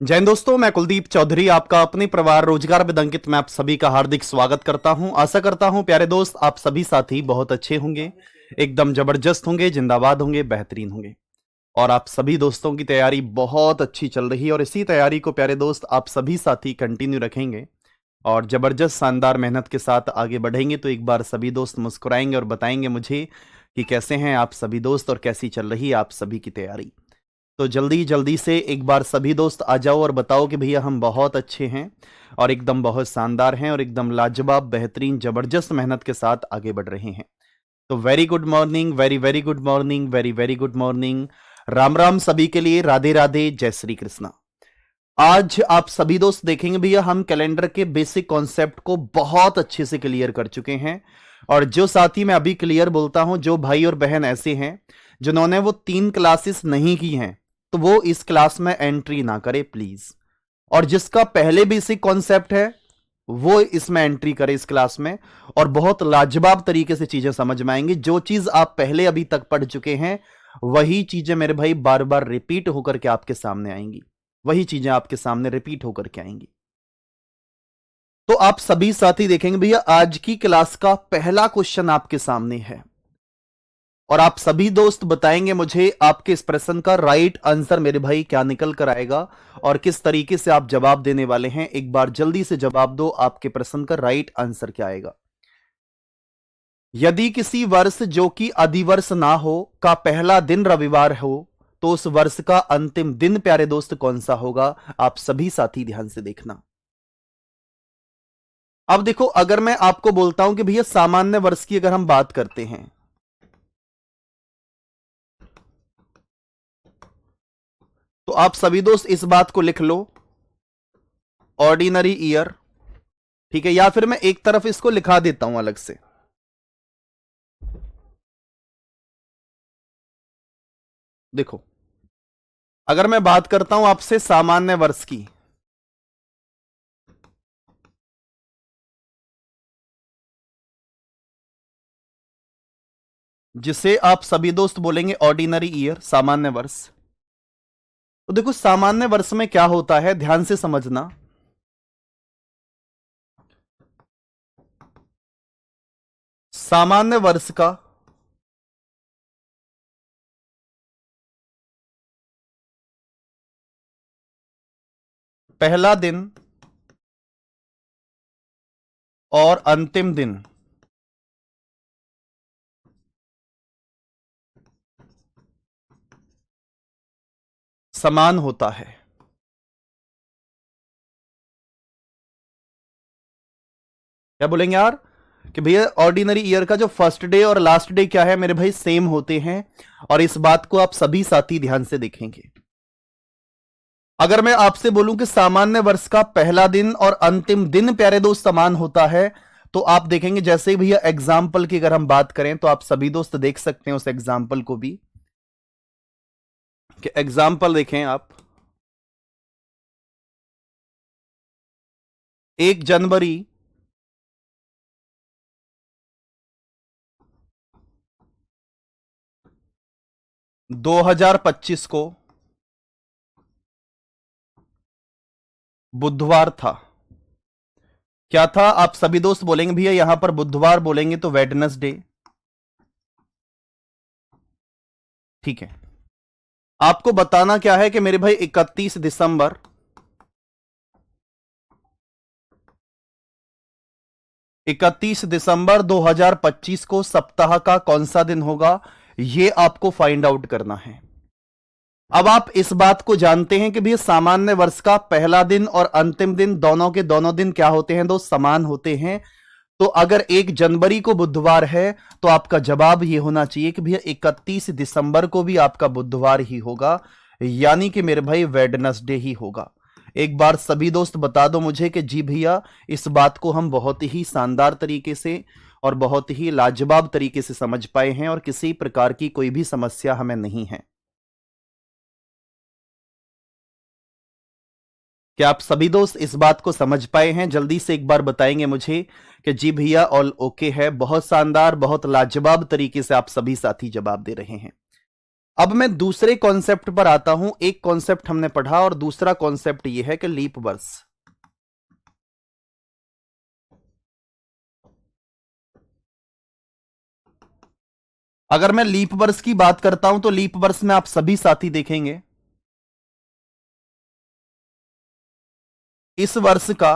जय हिंद दोस्तों, मैं कुलदीप चौधरी आपका अपने परिवार रोजगार विद अंकित में आप सभी का हार्दिक स्वागत करता हूं। आशा करता हूं प्यारे दोस्त आप सभी साथी बहुत अच्छे होंगे, एकदम जबरदस्त होंगे, जिंदाबाद होंगे, बेहतरीन होंगे। और आप सभी दोस्तों की तैयारी बहुत अच्छी चल रही है और इसी तैयारी को प्यारे दोस्त आप सभी साथी कंटिन्यू रखेंगे और जबरदस्त शानदार मेहनत के साथ आगे बढ़ेंगे। तो एक बार सभी दोस्त मुस्कुराएंगे और बताएंगे मुझे कि कैसे हैं आप सभी दोस्त और कैसी चल रही है आप सभी की तैयारी। तो जल्दी जल्दी से एक बार सभी दोस्त आ जाओ और बताओ कि भैया हम बहुत अच्छे हैं और एकदम बहुत शानदार हैं और एकदम लाजवाब बेहतरीन जबरदस्त मेहनत के साथ आगे बढ़ रहे हैं। तो very good morning, very very good morning, very very good morning. Ram Ram सभी के लिए, राधे राधे, जय श्री कृष्णा। आज आप सभी दोस्त देखेंगे भैया हम कैलेंडर के बेसिक कॉन्सेप्ट को बहुत अच्छे से क्लियर कर चुके हैं। और जो साथी मैं अभी क्लियर बोलता हूं, जो भाई और बहन ऐसे हैं जिन्होंने वो 3 क्लासेस नहीं की हैं, तो वो इस क्लास में एंट्री ना करे प्लीज। और जिसका पहले बेसिक कॉन्सेप्ट है वो इसमें एंट्री करे इस क्लास में, और बहुत लाजवाब तरीके से चीजें समझ में आएंगी। जो चीज आप पहले अभी तक पढ़ चुके हैं वही चीजें मेरे भाई बार बार रिपीट होकर के आपके सामने आएंगी, वही चीजें आपके सामने रिपीट होकर के आएंगी। तो आप सभी साथी देखेंगे भैया आज की क्लास का पहला क्वेश्चन आपके सामने है और आप सभी दोस्त बताएंगे मुझे आपके इस प्रश्न का राइट आंसर मेरे भाई क्या निकल कर आएगा और किस तरीके से आप जवाब देने वाले हैं। एक बार जल्दी से जवाब दो, आपके प्रश्न का राइट आंसर क्या आएगा। यदि किसी वर्ष जो कि अधिवर्ष ना हो का पहला दिन रविवार हो तो उस वर्ष का अंतिम दिन प्यारे दोस्त कौन सा होगा। आप सभी साथी ध्यान से देखना। अब देखो, अगर मैं आपको बोलता हूं कि भैया सामान्य वर्ष की अगर हम बात करते हैं तो आप सभी दोस्त इस बात को लिख लो, ऑर्डिनरी ईयर। ठीक है, या फिर मैं एक तरफ इसको लिखा देता हूं अलग से। देखो, अगर मैं बात करता हूं आपसे सामान्य वर्ष की, जिसे आप सभी दोस्त बोलेंगे ऑर्डिनरी ईयर, सामान्य वर्ष। तो देखो सामान्य वर्ष में क्या होता है, ध्यान से समझना। सामान्य वर्ष का पहला दिन और अंतिम दिन समान होता है। क्या बोलेंगे यार कि भैया ऑर्डिनरी ईयर का जो फर्स्ट डे और लास्ट डे क्या है मेरे भाई, सेम होते हैं। और इस बात को आप सभी साथी ध्यान से देखेंगे। अगर मैं आपसे बोलूं कि सामान्य वर्ष का पहला दिन और अंतिम दिन प्यारे दोस्त समान होता है, तो आप देखेंगे जैसे ही भैया एग्जाम्पल की अगर हम बात करें तो आप सभी दोस्त देख सकते हैं उस एग्जाम्पल को भी, कि एग्जाम्पल देखें आप। 1 जनवरी 2025 को बुधवार था। क्या था, आप सभी दोस्त बोलेंगे भैया यहां पर बुधवार बोलेंगे तो वेडनेसडे। ठीक है, आपको बताना क्या है कि मेरे भाई 31 दिसंबर 2025 को सप्ताह का कौन सा दिन होगा, यह आपको फाइंड आउट करना है। अब आप इस बात को जानते हैं कि भैया सामान्य वर्ष का पहला दिन और अंतिम दिन दोनों के दोनों दिन क्या होते हैं दोस्त, समान होते हैं। तो अगर 1 जनवरी को बुधवार है तो आपका जवाब यह होना चाहिए कि भैया 31 दिसंबर को भी आपका बुधवार ही होगा, यानी कि मेरे भाई वेडनेसडे ही होगा। एक बार सभी दोस्त बता दो मुझे कि जी भैया इस बात को हम बहुत ही शानदार तरीके से और बहुत ही लाजवाब तरीके से समझ पाए हैं और किसी प्रकार की कोई भी समस्या हमें नहीं है। क्या आप सभी दोस्त इस बात को समझ पाए हैं? जल्दी से एक बार बताएंगे मुझे कि जी भैया ऑल ओके है। बहुत शानदार, बहुत लाजवाब तरीके से आप सभी साथी जवाब दे रहे हैं। अब मैं दूसरे कॉन्सेप्ट पर आता हूं। एक कॉन्सेप्ट हमने पढ़ा और दूसरा कॉन्सेप्ट यह है कि लीप वर्ष। अगर मैं लीप वर्ष की बात करता हूं तो लीप वर्ष में आप सभी साथी देखेंगे इस वर्ष का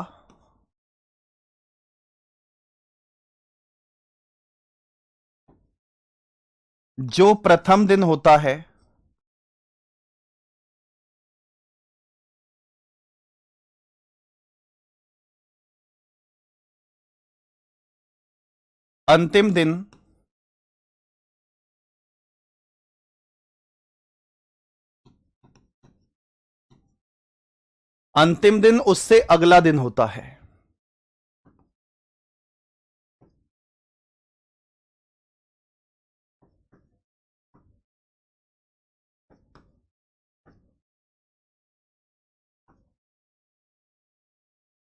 जो प्रथम दिन होता है अंतिम दिन उससे अगला दिन होता है।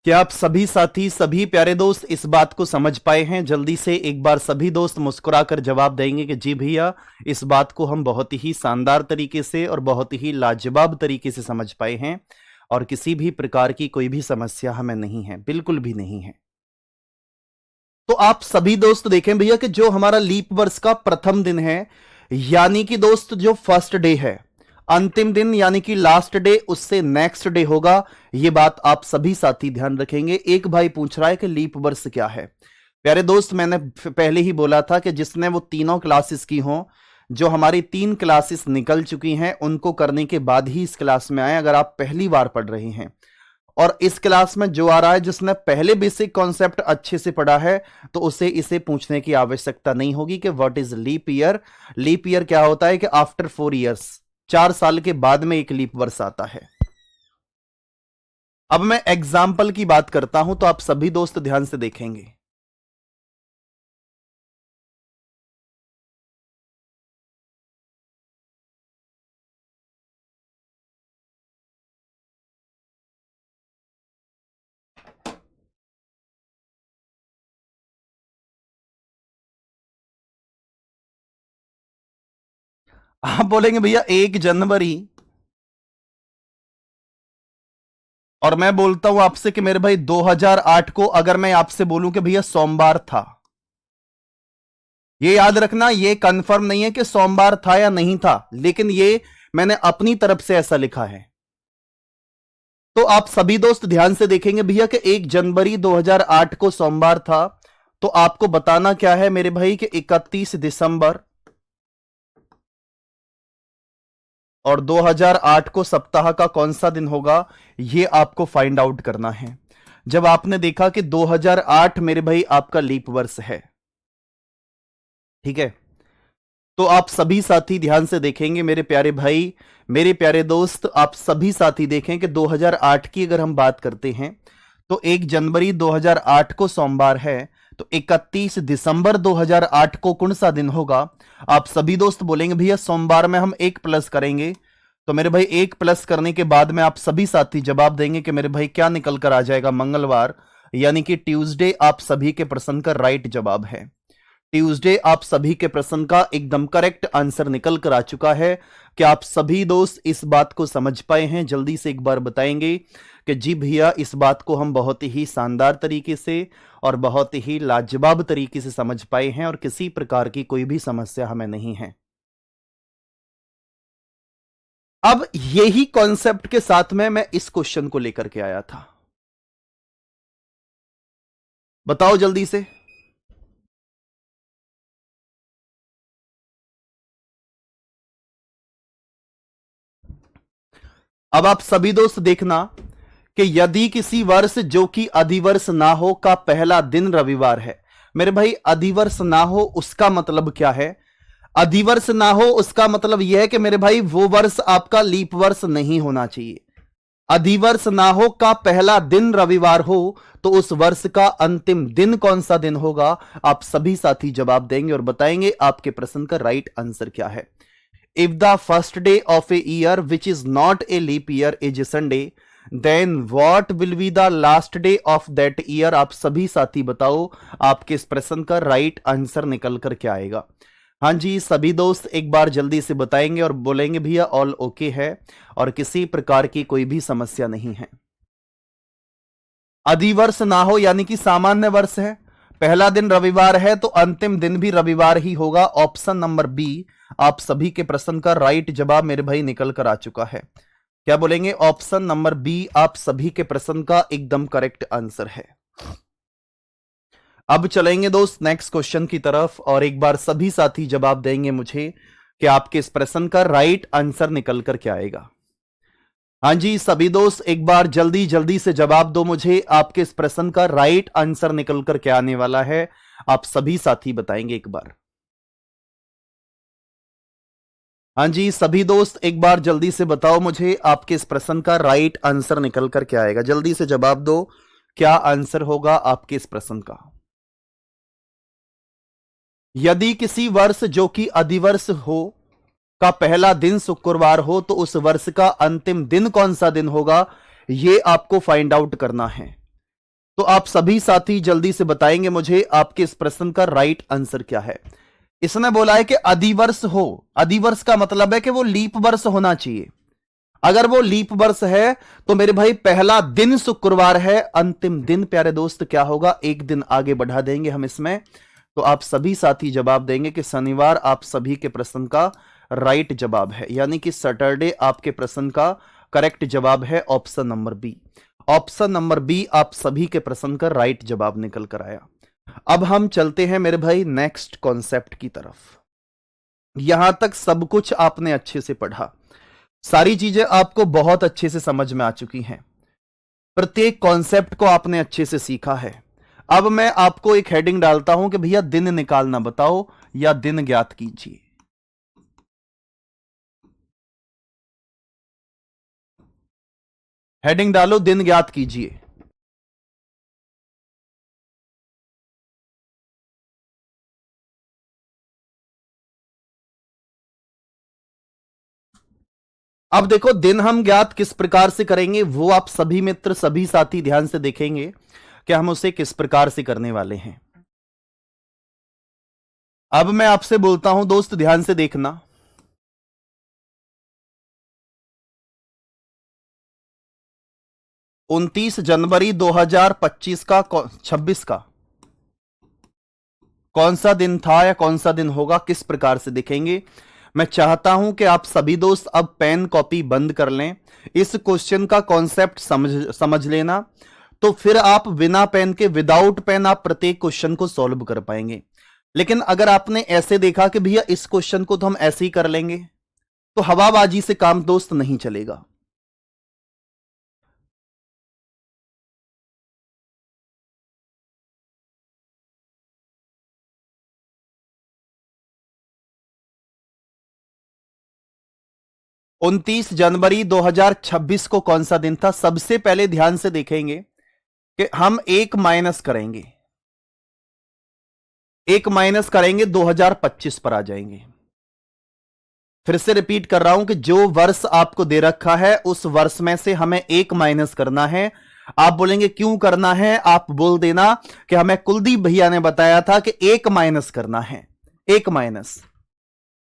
क्या आप सभी साथी, सभी प्यारे दोस्त इस बात को समझ पाए हैं? जल्दी से एक बार सभी दोस्त मुस्कुराकर जवाब देंगे कि जी भैया, इस बात को हम बहुत ही शानदार तरीके से और बहुत ही लाजवाब तरीके से समझ पाए हैं और किसी भी प्रकार की कोई भी समस्या हमें नहीं है, बिल्कुल भी नहीं है। तो आप सभी दोस्त देखें भैया कि जो हमारा लीप वर्ष का प्रथम दिन है, यानी कि दोस्त जो फर्स्ट डे है, अंतिम दिन यानी कि लास्ट डे उससे नेक्स्ट डे होगा। यह बात आप सभी साथी ध्यान रखेंगे। एक भाई पूछ रहा है कि लीप वर्ष क्या है। प्यारे दोस्त, मैंने पहले ही बोला था कि जिसने वो तीनों क्लासेस की हों, जो हमारी 3 क्लासेस निकल चुकी हैं, उनको करने के बाद ही इस क्लास में आए। अगर आप पहली बार पढ़ रहे हैं और इस क्लास में जो आ रहा है जिसने पहले बेसिक कॉन्सेप्ट अच्छे से पढ़ा है, तो उसे इसे पूछने की आवश्यकता नहीं होगी कि what is leap year. Leap year क्या होता है कि आफ्टर 4 इयर्स, 4 साल के बाद में एक लीप वर्ष आता है। अब मैं एग्जाम्पल की बात करता हूं तो आप सभी दोस्त ध्यान से देखेंगे। आप बोलेंगे भैया 1 जनवरी, और मैं बोलता हूं आपसे कि मेरे भाई 2008 को अगर मैं आपसे बोलूं कि भैया सोमवार था, ये याद रखना, ये कंफर्म नहीं है कि सोमवार था या नहीं था, लेकिन ये मैंने अपनी तरफ से ऐसा लिखा है। तो आप सभी दोस्त ध्यान से देखेंगे भैया कि 1 जनवरी 2008 को सोमवार था, तो आपको बताना क्या है मेरे भाई कि 31 दिसंबर और 2008 को सप्ताह का कौन सा दिन होगा, यह आपको फाइंड आउट करना है। जब आपने देखा कि 2008 मेरे भाई आपका लीप वर्ष है, ठीक है, तो आप सभी साथी ध्यान से देखेंगे मेरे प्यारे भाई, मेरे प्यारे दोस्त, आप सभी साथी देखें कि 2008 की अगर हम बात करते हैं तो 1 जनवरी 2008 को सोमवार है, तो 31 दिसंबर 2008 को कौन सा दिन होगा? आप सभी दोस्त बोलेंगे भैया सोमवार में हम 1 प्लस करेंगे, तो मेरे भाई 1 प्लस करने के बाद में आप सभी साथी जवाब देंगे कि मेरे भाई क्या निकल कर आ जाएगा? मंगलवार, यानी कि ट्यूसडे आप सभी के प्रश्न का राइट जवाब है। ट्यूसडे आप सभी के प्रश्न का एकदम करेक्ट आंसर निकल कर आ चुका है। क्या आप सभी दोस्त इस बात को समझ पाए हैं? जल्दी से एक बार बताएंगे कि जी भैया, इस बात को हम बहुत ही शानदार तरीके से और बहुत ही लाजवाब तरीके से समझ पाए हैं और किसी प्रकार की कोई भी समस्या हमें नहीं है। अब यही कॉन्सेप्ट के साथ में मैं इस क्वेश्चन को लेकर के आया था। बताओ जल्दी से। अब आप सभी दोस्त देखना कि यदि किसी वर्ष जो कि अधिवर्ष ना हो का पहला दिन रविवार है, मेरे भाई अधिवर्ष ना हो उसका मतलब क्या है? अधिवर्ष ना हो उसका मतलब यह है कि मेरे भाई वो वर्ष आपका लीप वर्ष नहीं होना चाहिए। अधिवर्ष ना हो का पहला दिन रविवार हो, तो उस वर्ष का अंतिम दिन कौन सा दिन होगा? आप सभी साथी जवाब देंगे और बताएंगे आपके प्रश्न का राइट आंसर क्या है। If the first day of a year which is not a leap year is Sunday, then what will be the last day of that year? आप सभी साथी बताओ आपके इस प्रश्न का राइट आंसर निकल कर क्या आएगा। हाँ जी, सभी दोस्त एक बार जल्दी से बताएंगे और बोलेंगे भैया ऑल ओके है और किसी प्रकार की कोई भी समस्या नहीं है। अधिवर्ष ना हो यानी कि सामान्य वर्ष है, पहला दिन रविवार है तो अंतिम दिन भी रविवार ही होगा। ऑप्शन नंबर बी आप सभी के प्रश्न का राइट जवाब मेरे भाई निकल कर आ चुका है। क्या बोलेंगे? ऑप्शन नंबर बी आप सभी के प्रश्न का एकदम करेक्ट आंसर है। अब चलेंगे दोस्त नेक्स्ट क्वेश्चन की तरफ और एक बार सभी साथी जवाब देंगे मुझे कि आपके इस प्रश्न का राइट आंसर निकल कर क्या आएगा। हाँ जी, सभी दोस्त एक बार जल्दी जल्दी से जवाब दो मुझे, आपके इस प्रश्न का राइट आंसर निकल कर क्या आने वाला है। आप सभी साथी बताएंगे एक बार। हाँ जी, सभी दोस्त एक बार जल्दी से बताओ मुझे, आपके इस प्रश्न का राइट आंसर निकल कर क्या आएगा। जल्दी से जवाब दो, क्या आंसर होगा आपके इस प्रश्न का। यदि किसी वर्ष जो कि अधिवर्ष हो का पहला दिन शुक्रवार हो तो उस वर्ष का अंतिम दिन कौन सा दिन होगा, यह आपको फाइंड आउट करना है। तो आप सभी साथी जल्दी से बताएंगे मुझे आपके इस प्रश्न का राइट आंसर क्या है। इसने बोला है कि अधिवर्ष हो, अधिवर्ष का मतलब है कि वो लीप वर्ष होना चाहिए। अगर वो लीप वर्ष है तो मेरे भाई पहला दिन शुक्रवार है, अंतिम दिन प्यारे दोस्त क्या होगा, एक दिन आगे बढ़ा देंगे हम इसमें। तो आप सभी साथी जवाब देंगे कि शनिवार आप सभी के प्रश्न का राइट जवाब है, यानी कि सैटरडे आपके प्रश्न का करेक्ट जवाब है option number B. Option number B आप सभी के प्रश्न का राइट जवाब निकल कर आया। अब हम चलते हैं मेरे भाई नेक्स्ट कॉन्सेप्ट की तरफ। यहां तक सब कुछ आपने अच्छे से पढ़ा, सारी चीजें आपको बहुत अच्छे से समझ में आ चुकी हैं, प्रत्येक कॉन्सेप्ट को आपने अच्छे से सीखा है। अब मैं आपको एक हेडिंग डालता हूं कि भैया दिन निकालना बताओ या दिन ज्ञात कीजिए। हेडिंग डालो दिन ज्ञात कीजिए। अब देखो दिन हम ज्ञात किस प्रकार से करेंगे वो आप सभी मित्र सभी साथी ध्यान से देखेंगे कि हम उसे किस प्रकार से करने वाले हैं। अब मैं आपसे बोलता हूं दोस्त ध्यान से देखना। 29 जनवरी 2025 का 26 का कौन सा दिन था या कौन सा दिन होगा, किस प्रकार से देखेंगे। मैं चाहता हूं कि आप सभी दोस्त अब पेन कॉपी बंद कर लें, इस क्वेश्चन का कॉन्सेप्ट समझ लेना, तो फिर आप बिना पेन के विदाउट पेन आप प्रत्येक क्वेश्चन को सॉल्व कर पाएंगे। लेकिन अगर आपने ऐसे देखा कि भैया इस क्वेश्चन को तो हम ऐसे ही कर लेंगे, तो हवाबाजी से काम दोस्त नहीं चलेगा। उनतीस जनवरी 2026 को कौन सा दिन था, सबसे पहले ध्यान से देखेंगे कि हम एक माइनस करेंगे, एक माइनस करेंगे 2025 पर आ जाएंगे। फिर से रिपीट कर रहा हूं कि जो वर्ष आपको दे रखा है उस वर्ष में से हमें एक माइनस करना है। आप बोलेंगे क्यों करना है, आप बोल देना कि हमें कुलदीप भैया ने बताया था कि एक माइनस करना है, एक माइनस।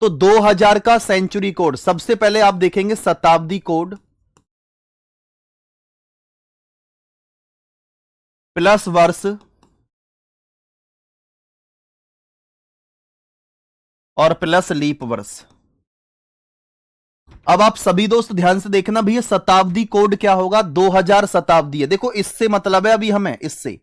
तो 2000 का सेंचुरी कोड, सबसे पहले आप देखेंगे शताब्दी कोड प्लस वर्ष और प्लस लीप वर्ष। अब आप सभी दोस्त ध्यान से देखना भैया शताब्दी कोड क्या होगा, 2000 शताब्दी है। देखो इससे मतलब है अभी हमें इससे,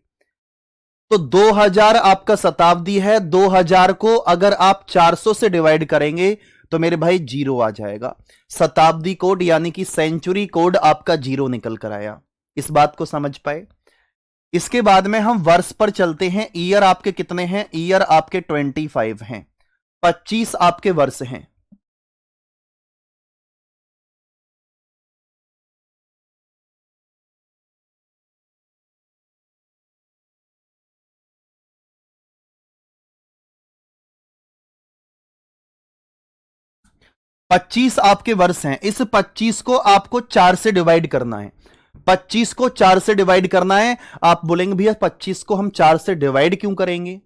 तो 2000 आपका शताब्दी है, 2000 को अगर आप 400 से डिवाइड करेंगे तो मेरे भाई जीरो आ जाएगा। शताब्दी कोड यानी कि सेंचुरी कोड आपका जीरो निकल कर आया। इस बात को समझ पाए। इसके बाद में हम वर्ष पर चलते हैं। ईयर आपके कितने हैं, ईयर आपके 25 हैं, 25 आपके वर्ष हैं। पच्चीस आपके वर्ष हैं, इस 25 को आपको 4 से डिवाइड करना है, 25 को 4 से डिवाइड करना है। आप बोलेंगे भैया 25 को हम 4 से डिवाइड क्यों करेंगे,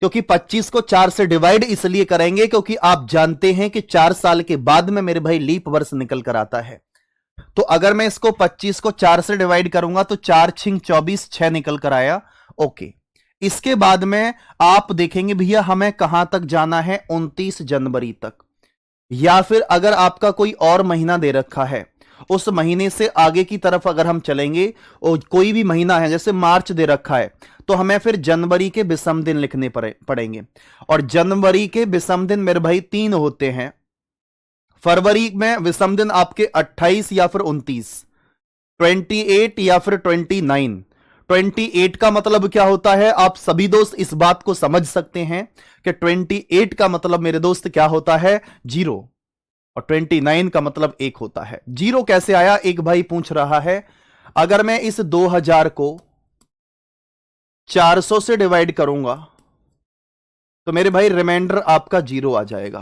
क्योंकि 25 को 4 से डिवाइड इसलिए करेंगे क्योंकि आप जानते हैं कि 4 साल के बाद में मेरे भाई लीप वर्ष निकल कर आता है। तो अगर मैं इसको 25 को 4 से डिवाइड करूंगा तो 4 छिंग 24, 6 निकल कर आया। ओके, इसके बाद में आप देखेंगे भैया हमें कहां तक जाना है, 29 जनवरी तक, या फिर अगर आपका कोई और महीना दे रखा है उस महीने से आगे की तरफ अगर हम चलेंगे और कोई भी महीना है जैसे मार्च दे रखा है तो हमें फिर जनवरी के विषम दिन लिखने पड़ेंगे। और जनवरी के विषम दिन मेरे भाई 3 होते हैं। फरवरी में विषम दिन आपके 28 या फिर 29, 28 या फिर 29। 28 का मतलब क्या होता है, आप सभी दोस्त इस बात को समझ सकते हैं कि 28 का मतलब मेरे दोस्त क्या होता है, 0, और 29 का मतलब 1 होता है। 0 कैसे आया, एक भाई पूछ रहा है। अगर मैं इस 2000 को 400 से डिवाइड करूंगा तो मेरे भाई रिमाइंडर आपका 0 आ जाएगा।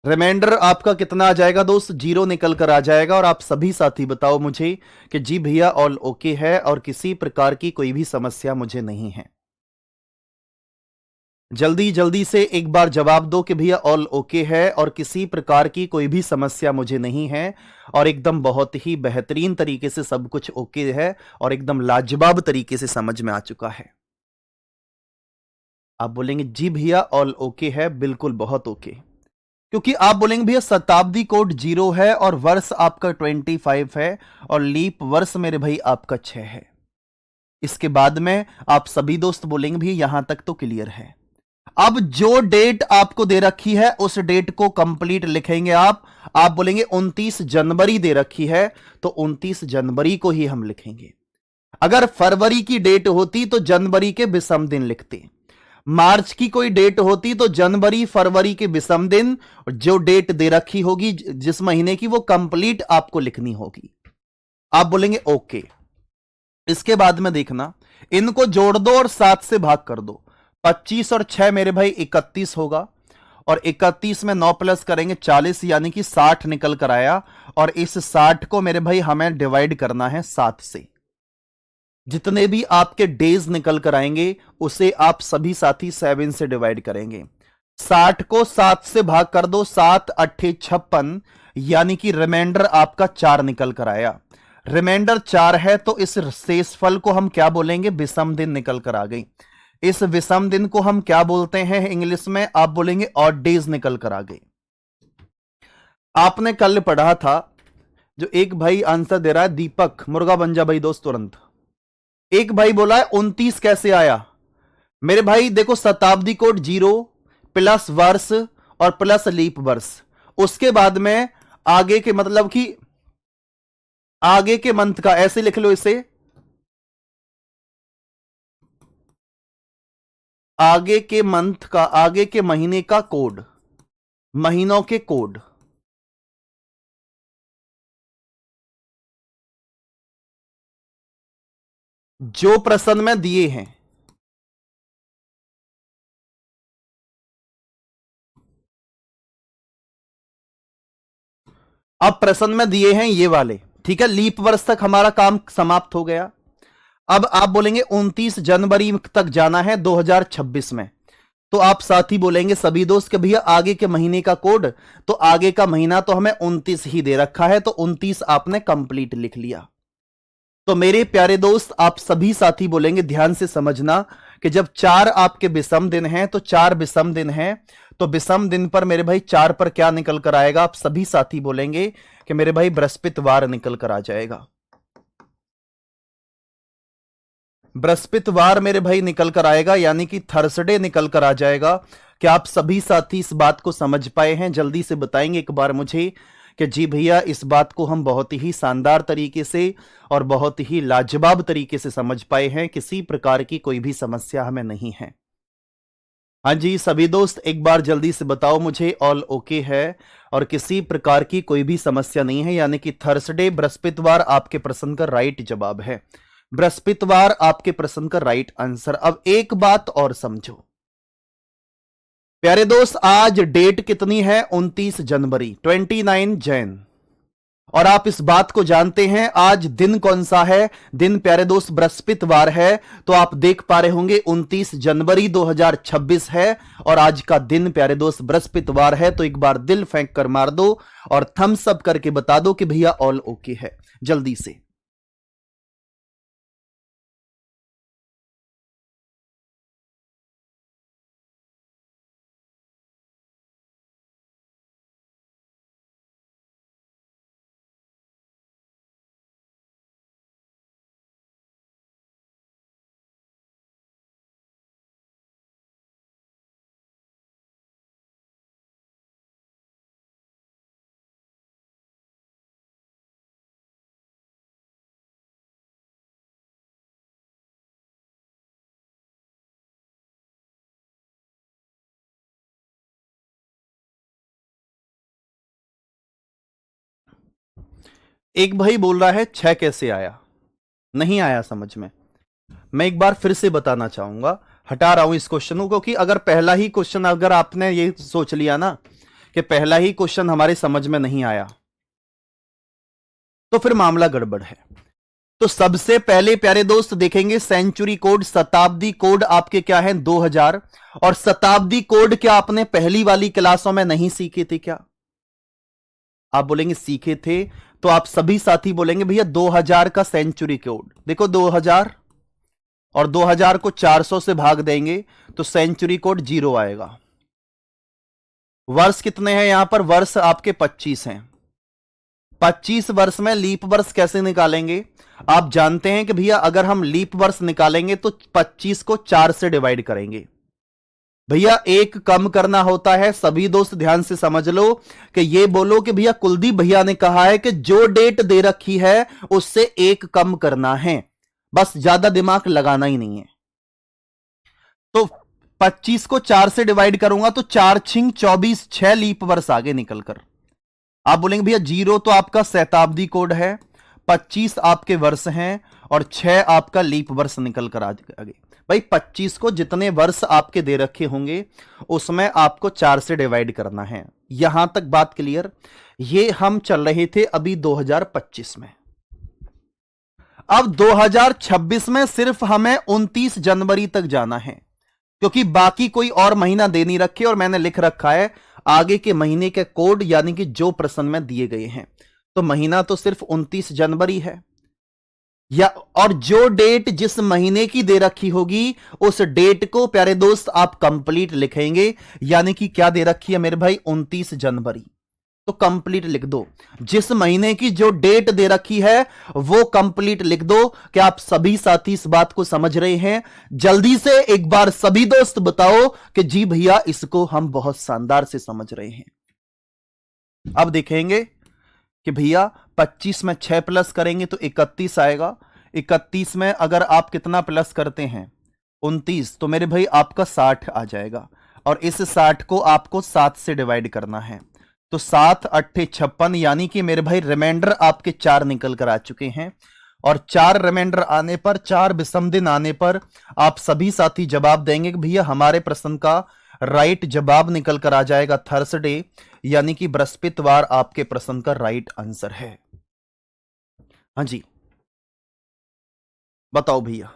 रिमाइंडर आपका कितना आ जाएगा दोस्त, 0 निकल कर आ जाएगा। और आप सभी साथी बताओ मुझे कि जी भैया ऑल ओके है और किसी प्रकार की कोई भी समस्या मुझे नहीं है। जल्दी जल्दी से एक बार जवाब दो कि भैया ऑल ओके है और किसी प्रकार की कोई भी समस्या मुझे नहीं है और एकदम बहुत ही बेहतरीन तरीके से सब कुछ ओके है और एकदम लाजवाब तरीके से समझ में आ चुका है। आप बोलेंगे जी भैया ऑल ओके है, बिल्कुल बहुत ओके, क्योंकि आप बोलेंगे भैया शताब्दी कोड 0 है और वर्ष आपका 25 है और लीप वर्ष मेरे भाई आपका 6 है। इसके बाद में आप सभी दोस्त बोलेंगे भैया यहां तक तो क्लियर है। अब जो डेट आपको दे रखी है उस डेट को कंप्लीट लिखेंगे आप बोलेंगे 29 जनवरी दे रखी है तो 29 जनवरी को ही हम लिखेंगे। अगर फरवरी की डेट होती तो जनवरी के विषम दिन लिखते, मार्च की कोई डेट होती तो जनवरी फरवरी के विषम दिन, जो डेट दे रखी होगी जिस महीने की वो कंप्लीट आपको लिखनी होगी। आप बोलेंगे ओके। इसके बाद में देखना, इनको जोड़ दो और 7 से भाग कर दो। 25 और 6 मेरे भाई 31 होगा और 31 में 9 प्लस करेंगे 40 यानी कि 60 निकल कर आया। और इस 60 को मेरे भाई हमें डिवाइड करना है 7 से। जितने भी आपके डेज निकल कर आएंगे उसे आप सभी साथी 7 से डिवाइड करेंगे। 60 को 7 से भाग कर दो, 7 8 56 यानी कि रिमाइंडर आपका 4 निकल कर आया। रिमाइंडर 4 है तो इस शेषफल को हम क्या बोलेंगे, विषम दिन निकल कर आ गई। इस विषम दिन को हम क्या बोलते हैं इंग्लिश में, आप बोलेंगे ऑड डेज निकल कर आ गई। आपने कल पढ़ा था, जो एक भाई आंसर दे रहा है दीपक, मुर्गा बन जा भाई दोस्त तुरंत। एक भाई बोला है 29 कैसे आया। मेरे भाई देखो शताब्दी कोड 0 प्लस वर्ष और प्लस लीप वर्ष, उसके बाद में आगे के मतलब कि आगे के मंथ का ऐसे लिख लो इसे, आगे के मंथ का, आगे के महीने का कोड, महीनों के कोड। जो प्रश्न में दिए हैं, अब प्रश्न में दिए हैं ये वाले, ठीक है। लीप वर्ष तक हमारा काम समाप्त हो गया। अब आप बोलेंगे 29 जनवरी तक जाना है 2026 में, तो आप साथ ही बोलेंगे सभी दोस्त कि भैया आगे के महीने का कोड, तो आगे का महीना तो हमें 29 ही दे रखा है तो 29 आपने कंप्लीट लिख लिया। तो मेरे प्यारे दोस्त आप सभी साथी बोलेंगे, ध्यान से समझना कि जब 4 आपके विषम दिन हैं तो 4 विषम दिन हैं, तो विषम दिन पर मेरे भाई 4 पर क्या निकल कर आएगा, आप सभी साथी बोलेंगे कि मेरे भाई बृहस्पतिवार निकल कर आ जाएगा। बृहस्पतिवार मेरे भाई निकल कर आएगा यानी कि थर्सडे निकल कर आ जाएगा। क्या आप सभी साथी इस बात को समझ पाए हैं? जल्दी से बताएंगे एक बार मुझे कि जी भैया इस बात को हम बहुत ही शानदार तरीके से और बहुत ही लाजवाब तरीके से समझ पाए हैं, किसी प्रकार की कोई भी समस्या हमें नहीं है। हाँ जी सभी दोस्त एक बार जल्दी से बताओ मुझे ऑल ओके है और किसी प्रकार की कोई भी समस्या नहीं है, यानी कि थर्सडे बृहस्पतिवार आपके प्रश्न का राइट जवाब है। बृहस्पतिवार आपके प्रश्न का राइट आंसर। अब एक बात और समझो प्यारे दोस्त, आज डेट कितनी है, 29 जनवरी, 29 जैन, और आप इस बात को जानते हैं आज दिन कौन सा है? दिन प्यारे दोस्त बृहस्पतिवार है। तो आप देख पा रहे होंगे 29 जनवरी 2026 है और आज का दिन प्यारे दोस्त बृहस्पतिवार है। तो एक बार दिल फेंक कर मार दो और थम्स अप करके बता दो कि भैया ऑल ओके है, जल्दी से। एक भाई बोल रहा है 6 कैसे आया? नहीं आया समझ में। मैं एक बार फिर से बताना चाहूंगा, हटा रहा हूं इस क्वेश्चन को, क्योंकि अगर पहला ही क्वेश्चन अगर आपने ये सोच लिया ना कि पहला ही क्वेश्चन हमारे समझ में नहीं आया, तो फिर मामला गड़बड़ है। तो सबसे पहले प्यारे दोस्त देखेंगे सेंचुरी कोड, शताब्दी कोड आपके क्या है 2000। और शताब्दी कोड क्या आपने पहली वाली क्लासों में नहीं सीखे थे क्या? आप बोलेंगे सीखे थे, तो आप सभी साथी बोलेंगे भैया 2000 का सेंचुरी कोड। देखो 2000 और 2000 को 400 से भाग देंगे तो सेंचुरी कोड 0 आएगा। वर्ष कितने हैं यहां पर? वर्ष आपके 25 हैं। 25 वर्ष में लीप वर्ष कैसे निकालेंगे? आप जानते हैं कि भैया अगर हम लीप वर्ष निकालेंगे तो 25 को 4 से डिवाइड करेंगे। भैया एक कम करना होता है, सभी दोस्त ध्यान से समझ लो कि ये बोलो कि भैया कुलदीप भैया ने कहा है कि जो डेट दे रखी है उससे एक कम करना है, बस ज्यादा दिमाग लगाना ही नहीं है। तो 25 को 4 से डिवाइड करूंगा तो 4 छिंग 24, 6 लीप वर्ष आगे निकलकर। आप बोलेंगे भैया 0 तो आपका शताब्दी कोड है, 25 आपके वर्ष हैं और 6 आपका लीप वर्ष निकलकर आगे। भाई 25 को जितने वर्ष आपके दे रखे होंगे उसमें आपको 4 से डिवाइड करना है। यहां तक बात क्लियर? ये हम चल रहे थे अभी 2025 में। अब 2026 में सिर्फ हमें 29 जनवरी तक जाना है, क्योंकि बाकी कोई और महीना दे नहीं रखे और मैंने लिख रखा है आगे के महीने के कोड, यानी कि जो प्रश्न में दिए गए हैं। तो महीना तो सिर्फ 29 जनवरी है, या और जो डेट जिस महीने की दे रखी होगी उस डेट को प्यारे दोस्त आप कंप्लीट लिखेंगे। यानी कि क्या दे रखी है मेरे भाई? 29 जनवरी। तो कंप्लीट लिख दो। जिस महीने की जो डेट दे रखी है वो कंप्लीट लिख दो। क्या आप सभी साथी इस बात को समझ रहे हैं? जल्दी से एक बार सभी दोस्त बताओ कि जी भैया इसको हम बहुत शानदार से समझ रहे हैं। अब देखेंगे कि भैया 25 में 6 प्लस करेंगे तो 31 आएगा। 31 में अगर आप कितना प्लस करते हैं? 29, तो मेरे भाई आपका 60 आ जाएगा। और इस 60 को आपको 7 से डिवाइड करना है। तो 7 अट्ठे 56, यानी कि मेरे भाई रिमाइंडर आपके 4 निकल कर आ चुके हैं। और 4 रिमाइंडर आने पर, 4 विषम दिन आने पर आप सभी साथी जवाब देंगे कि भैया हमारे प्रश्न का राइट जवाब निकल कर आ जाएगा थर्सडे, यानी कि बृहस्पतिवार आपके प्रश्न का राइट आंसर है। हाँ जी बताओ भैया,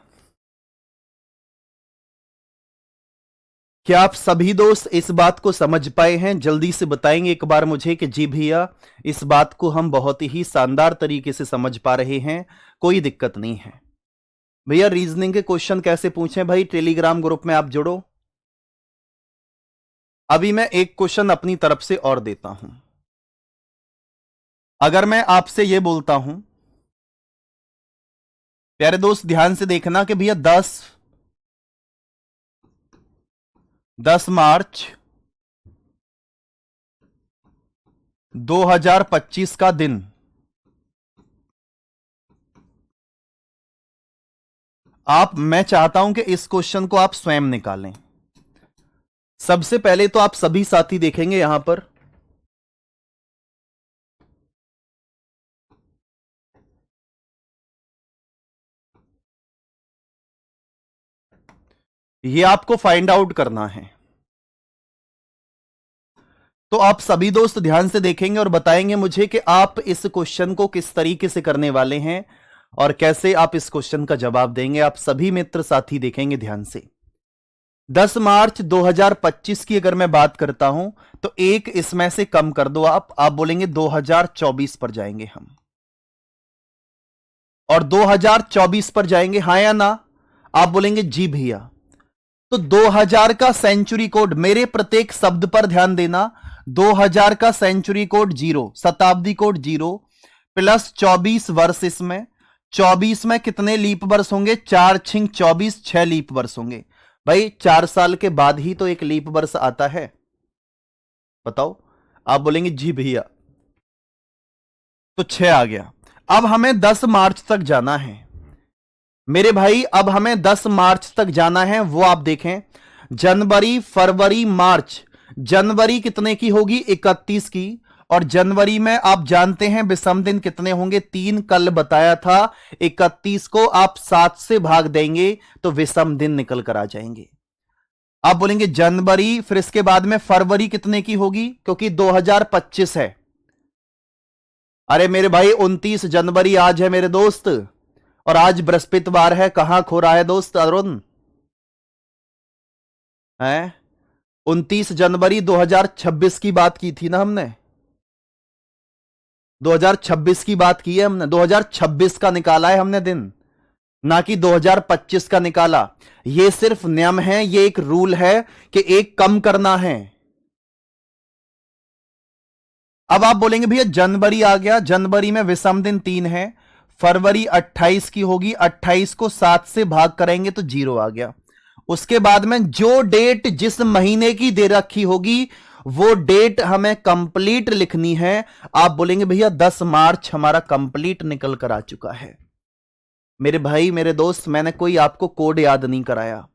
क्या आप सभी दोस्त इस बात को समझ पाए हैं? जल्दी से बताएंगे एक बार मुझे कि जी भैया इस बात को हम बहुत ही शानदार तरीके से समझ पा रहे हैं, कोई दिक्कत नहीं है। भैया रीजनिंग के क्वेश्चन कैसे पूछें? भाई टेलीग्राम ग्रुप में आप जुड़ो। अभी मैं एक क्वेश्चन अपनी तरफ से और देता हूं। अगर मैं आपसे यह बोलता हूं, प्यारे दोस्त ध्यान से देखना कि भैया 10 मार्च 2025 का दिन मैं चाहता हूं कि इस क्वेश्चन को आप स्वयं निकालें। सबसे पहले तो आप सभी साथी देखेंगे यहां पर, ये आपको फाइंड आउट करना है। तो आप सभी दोस्त ध्यान से देखेंगे और बताएंगे मुझे कि आप इस क्वेश्चन को किस तरीके से करने वाले हैं और कैसे आप इस क्वेश्चन का जवाब देंगे। आप सभी मित्र साथी देखेंगे ध्यान से। 10 मार्च 2025 की अगर मैं बात करता हूं तो एक इसमें से कम कर दो आप बोलेंगे 2024 पर जाएंगे हम, और 2024 पर जाएंगे, हां या ना? आप बोलेंगे जी भैया। तो 2000 का सेंचुरी कोड, मेरे प्रत्येक शब्द पर ध्यान देना, 2000 का सेंचुरी कोड 0, शताब्दी कोड 0 प्लस 24 वर्ष, इसमें 24 में कितने लीप वर्ष होंगे? 4 छिंग 24, 6 लीप वर्ष होंगे। भाई 4 साल के बाद ही तो एक लीप वर्ष आता है, बताओ। आप बोलेंगे जी भैया, तो 6 आ गया। अब हमें 10 मार्च तक जाना है मेरे भाई, अब हमें 10 मार्च तक जाना है। वो आप देखें, जनवरी फरवरी मार्च, जनवरी कितने की होगी? 31 की। और जनवरी में आप जानते हैं विषम दिन कितने होंगे? 3, कल बताया था। 31 को आप 7 से भाग देंगे तो विषम दिन निकल कर आ जाएंगे। आप बोलेंगे जनवरी, फिर इसके बाद में फरवरी कितने की होगी? क्योंकि 2025 है। अरे मेरे भाई 29 जनवरी आज है मेरे दोस्त, और आज बृहस्पतिवार है। कहां खो रहा है दोस्त अरुण? है 29 जनवरी 2026 की बात की थी ना हमने, 2026 की बात की है हमने, 2026 का निकाला है हमने दिन, ना कि 2025 का निकाला। ये सिर्फ नियम है, ये एक रूल है कि एक कम करना है। अब आप बोलेंगे भैया जनवरी आ गया, जनवरी में विषम दिन 3 है, फरवरी 28 की होगी, 28 को 7 से भाग करेंगे तो 0 आ गया। उसके बाद में जो डेट जिस महीने की दे रखी होगी वो डेट हमें कंप्लीट लिखनी है। आप बोलेंगे भैया 10 मार्च हमारा कंप्लीट निकल कर आ चुका है। मेरे भाई मेरे दोस्त, मैंने कोई आपको कोड याद नहीं कराया,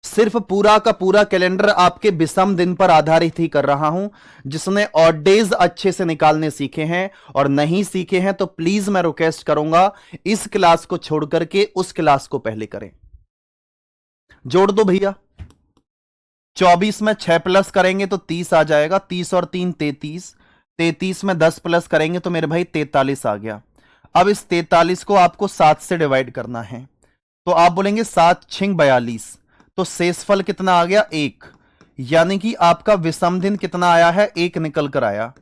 सिर्फ पूरा का पूरा कैलेंडर आपके विषम दिन पर आधारित ही कर रहा हूं। जिसने ऑड डेज अच्छे से निकालने सीखे हैं और नहीं सीखे हैं तो प्लीज मैं रिक्वेस्ट करूंगा इस क्लास को छोड़ करके उस क्लास को पहले करें। जोड़ दो भैया, 24 में 6 प्लस करेंगे तो 30 आ जाएगा, 30 और 3 33, 33 में 10 प्लस करेंगे तो मेरे भाई 43 आ गया। अब इस 43 को आपको 7 से डिवाइड करना है, तो आप बोलेंगे 7 छिंग 42, तो शेषफल कितना आ गया? 1। यानी कि आपका विषम दिन कितना आया है? 1 निकल कर आया।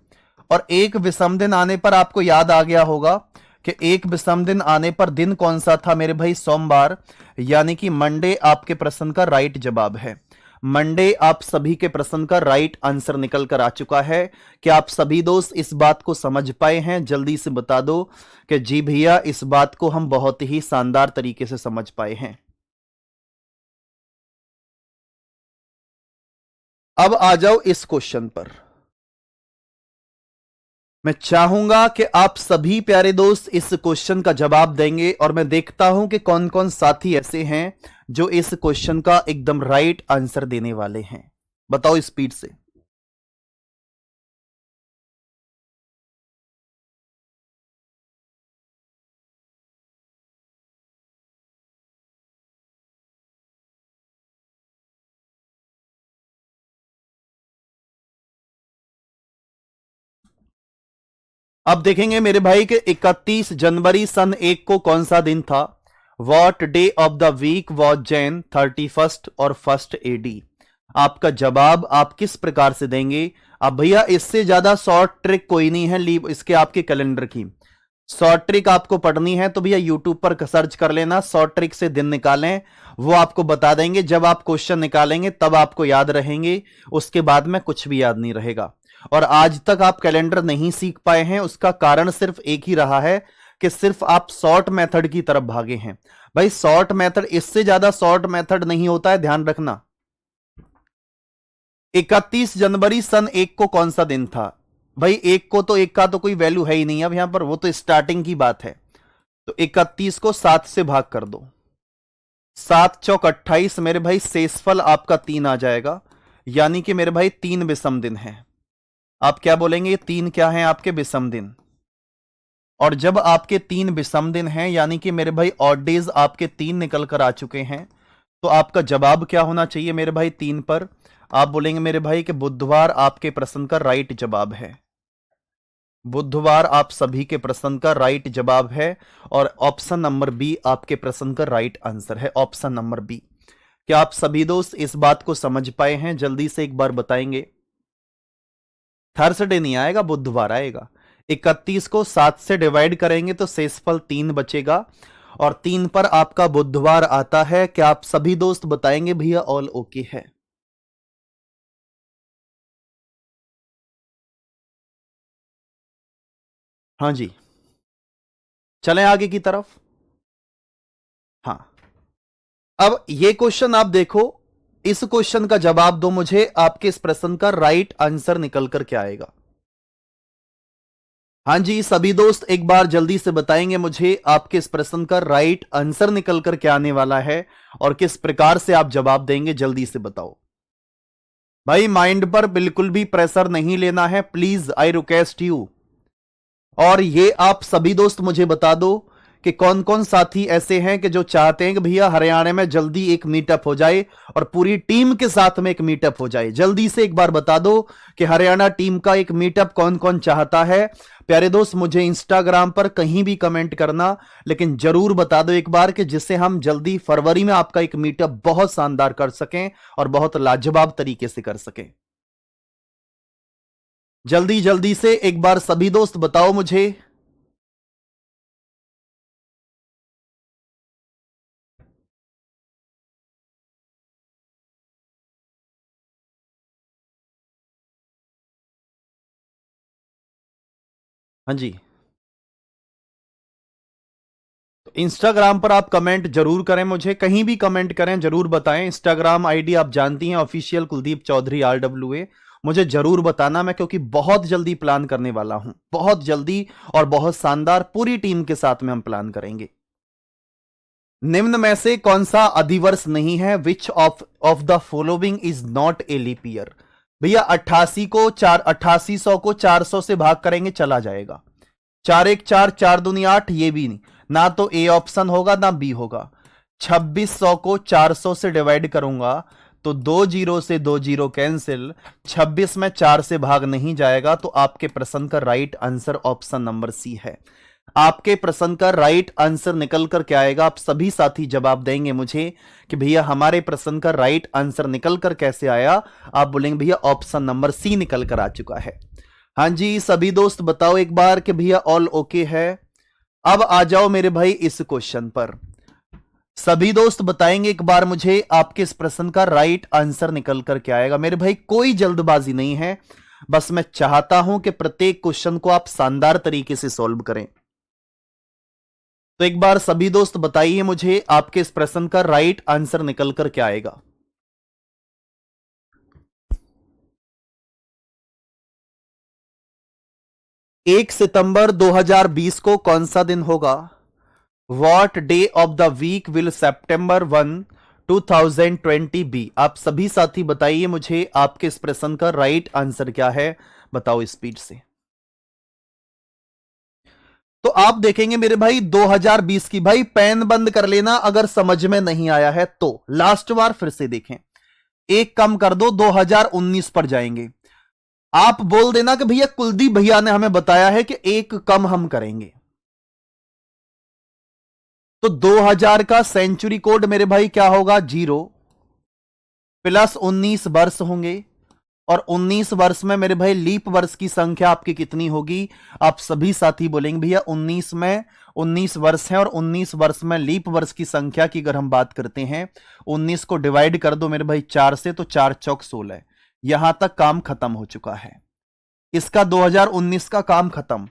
और एक विषम दिन आने पर आपको याद आ गया होगा कि एक विषम दिन आने पर दिन कौन सा था मेरे भाई? सोमवार, यानी कि मंडे आपके प्रश्न का राइट जवाब है। मंडे आप सभी के प्रश्न का राइट आंसर निकल कर आ चुका है। क्या आप सभी दोस्त इस बात को समझ पाए हैं? जल्दी से बता दो कि जी भैया इस बात को हम बहुत ही शानदार तरीके से समझ पाए हैं। अब आ जाओ इस क्वेश्चन पर। मैं चाहूंगा कि आप सभी प्यारे दोस्त इस क्वेश्चन का जवाब देंगे, और मैं देखता हूं कि कौन कौन साथी ऐसे हैं जो इस क्वेश्चन का एकदम राइट आंसर देने वाले हैं। बताओ स्पीड से। अब देखेंगे मेरे भाई कि 31 जनवरी सन 1 को कौन सा दिन था? What day of the week was Jan 31 और 1 AD? आपका जवाब आप किस प्रकार से देंगे? अब भैया इससे ज्यादा शॉर्ट ट्रिक कोई नहीं है लीव इसके आपके कैलेंडर की। शॉर्ट ट्रिक आपको पढ़नी है तो भैया यूट्यूब पर सर्च कर लेना, शॉर्ट ट्रिक से दिन निकालें, वो आपको बता देंगे। जब आप क्वेश्चन निकालेंगे तब आपको याद रहेंगे, उसके बाद में कुछ भी याद नहीं रहेगा। और आज तक आप कैलेंडर नहीं सीख पाए हैं, उसका कारण सिर्फ एक ही रहा है कि सिर्फ आप शॉर्ट मेथड की तरफ भागे हैं। भाई शॉर्ट मेथड, इससे ज्यादा शॉर्ट मेथड नहीं होता है, ध्यान रखना। 31 जनवरी सन 1 को कौन सा दिन था? भाई 1 को तो 1 का तो कोई वैल्यू है ही नहीं अब यहां पर, वो तो स्टार्टिंग की बात है। तो 31 को 7 से भाग कर दो, 7 चौक 28, मेरे भाई शेषफल आपका 3 आ जाएगा। यानी कि मेरे भाई 3 विषम दिन है। आप क्या बोलेंगे? 3 क्या है आपके? विषम दिन। और जब आपके 3 विषम दिन हैं, यानी कि मेरे भाई ऑड डेज आपके 3 निकल कर आ चुके हैं, तो आपका जवाब क्या होना चाहिए मेरे भाई? 3 पर आप बोलेंगे मेरे भाई कि बुधवार आपके प्रश्न का राइट जवाब है। बुधवार आप सभी के प्रश्न का राइट जवाब है और ऑप्शन नंबर बी आपके प्रश्न का राइट आंसर है, ऑप्शन नंबर बी। क्या आप सभी दोस्त इस बात को समझ पाए हैं? जल्दी से एक बार बताएंगे। थर्सडे नहीं आएगा, बुधवार आएगा। 31 को 7 से डिवाइड करेंगे तो शेषफल 3 बचेगा और 3 पर आपका बुधवार आता है। क्या आप सभी दोस्त बताएंगे भैया ऑल ओके है? हाँ जी, चलें आगे की तरफ। हाँ, अब ये क्वेश्चन आप देखो, इस क्वेश्चन का जवाब दो मुझे, आपके इस प्रश्न का राइट आंसर निकल कर क्या आएगा। हाँ जी, सभी दोस्त एक बार जल्दी से बताएंगे मुझे आपके इस प्रश्न का राइट आंसर निकल कर क्या आने वाला है और किस प्रकार से आप जवाब देंगे, जल्दी से बताओ भाई। माइंड पर बिल्कुल भी प्रेशर नहीं लेना है, प्लीज आई रिक्वेस्ट यू। और ये आप सभी दोस्त मुझे बता दो कि कौन कौन साथी ऐसे हैं कि जो चाहते हैं कि भैया हरियाणा में जल्दी एक मीटअप हो जाए और पूरी टीम के साथ में एक मीटअप हो जाए। जल्दी से एक बार बता दो कि हरियाणा टीम का एक मीटअप कौन कौन चाहता है। प्यारे दोस्त मुझे इंस्टाग्राम पर कहीं भी कमेंट करना, लेकिन जरूर बता दो एक बार कि जिससे हम जल्दी फरवरी में आपका एक मीटअप बहुत शानदार कर सकें और बहुत लाजवाब तरीके से कर सकें। जल्दी जल्दी से एक बार सभी दोस्त बताओ मुझे। हाँ जी, इंस्टाग्राम पर आप कमेंट जरूर करें, मुझे कहीं भी कमेंट करें, जरूर बताएं। इंस्टाग्राम आईडी आप जानती हैं, ऑफिशियल कुलदीप चौधरी RWA। मुझे जरूर बताना, मैं क्योंकि बहुत जल्दी प्लान करने वाला हूं, बहुत जल्दी और बहुत शानदार पूरी टीम के साथ में हम प्लान करेंगे। निम्न में से कौन सा अधिवर्ष नहीं है? Which of the following is not a leap year? भैया 8800 को 400 से भाग करेंगे चला जाएगा। 4 1 4, 4 दूनी 8, ये भी नहीं, ना तो ए ऑप्शन होगा ना बी होगा। 2600 को 400 से डिवाइड करूंगा तो 2 जीरो से 2 जीरो कैंसिल, 26 में 4 से भाग नहीं जाएगा। तो आपके प्रश्न का right answer option number C है। आपके प्रश्न का राइट आंसर निकल कर क्या आएगा? आप सभी साथी जवाब देंगे मुझे कि भैया हमारे प्रश्न का राइट आंसर निकल कर कैसे आया। आप बोलेंगे भैया ऑप्शन नंबर सी निकल कर आ चुका है। हाँ जी, सभी दोस्त बताओ एक बार कि भैया ऑल ओके है। अब आ जाओ मेरे भाई इस क्वेश्चन पर। सभी दोस्त बताएंगे एक बार मुझे आपके इस प्रश्न का राइट आंसर निकल कर क्या आएगा। मेरे भाई कोई जल्दबाजी नहीं है, बस मैं चाहता हूं कि प्रत्येक क्वेश्चन को आप शानदार तरीके से सॉल्व करें। तो एक बार सभी दोस्त बताइए मुझे आपके इस प्रश्न का राइट आंसर निकल कर क्या आएगा। एक सितंबर 2020 को कौन सा दिन होगा? What day of the week will September 1, 2020 be? आप सभी साथी बताइए मुझे आपके इस प्रश्न का राइट आंसर क्या है, बताओ स्पीड से। तो आप देखेंगे मेरे भाई 2020 की, भाई पेन बंद कर लेना अगर समझ में नहीं आया है तो। लास्ट बार फिर से देखें, एक कम कर दो, 2019 पर जाएंगे। आप बोल देना कि भैया कुलदीप भैया ने हमें बताया है कि एक कम हम करेंगे। तो 2000 का सेंचुरी कोड मेरे भाई क्या होगा? 0 प्लस 19 वर्ष होंगे और 19 वर्ष में मेरे भाई लीप वर्ष की संख्या आपकी कितनी होगी? आप सभी साथी बोलेंगे भैया 19 में 19 वर्ष है और 19 वर्ष में लीप वर्ष की संख्या की अगर हम बात करते हैं, 19 को डिवाइड कर दो मेरे भाई 4 से, तो 4 चौक 16। यहां तक काम खत्म हो चुका है, इसका 2019 का काम खत्म।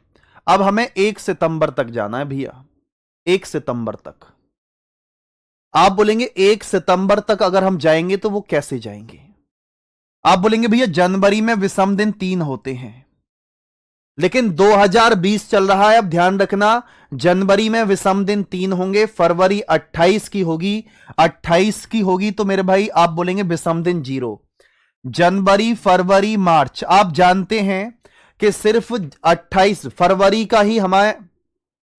अब हमें 1 सितंबर तक जाना है भैया, 1 सितंबर तक। आप बोलेंगे 1 सितंबर तक अगर हम जाएंगे तो वो कैसे जाएंगे? आप बोलेंगे भैया जनवरी में विषम दिन 3 होते हैं, लेकिन 2020 चल रहा है। अब ध्यान रखना, जनवरी में विषम दिन 3 होंगे, फरवरी 28 की होगी, 28 की होगी तो मेरे भाई आप बोलेंगे विषम दिन 0। जनवरी फरवरी मार्च, आप जानते हैं कि सिर्फ 28 फरवरी का ही हमें,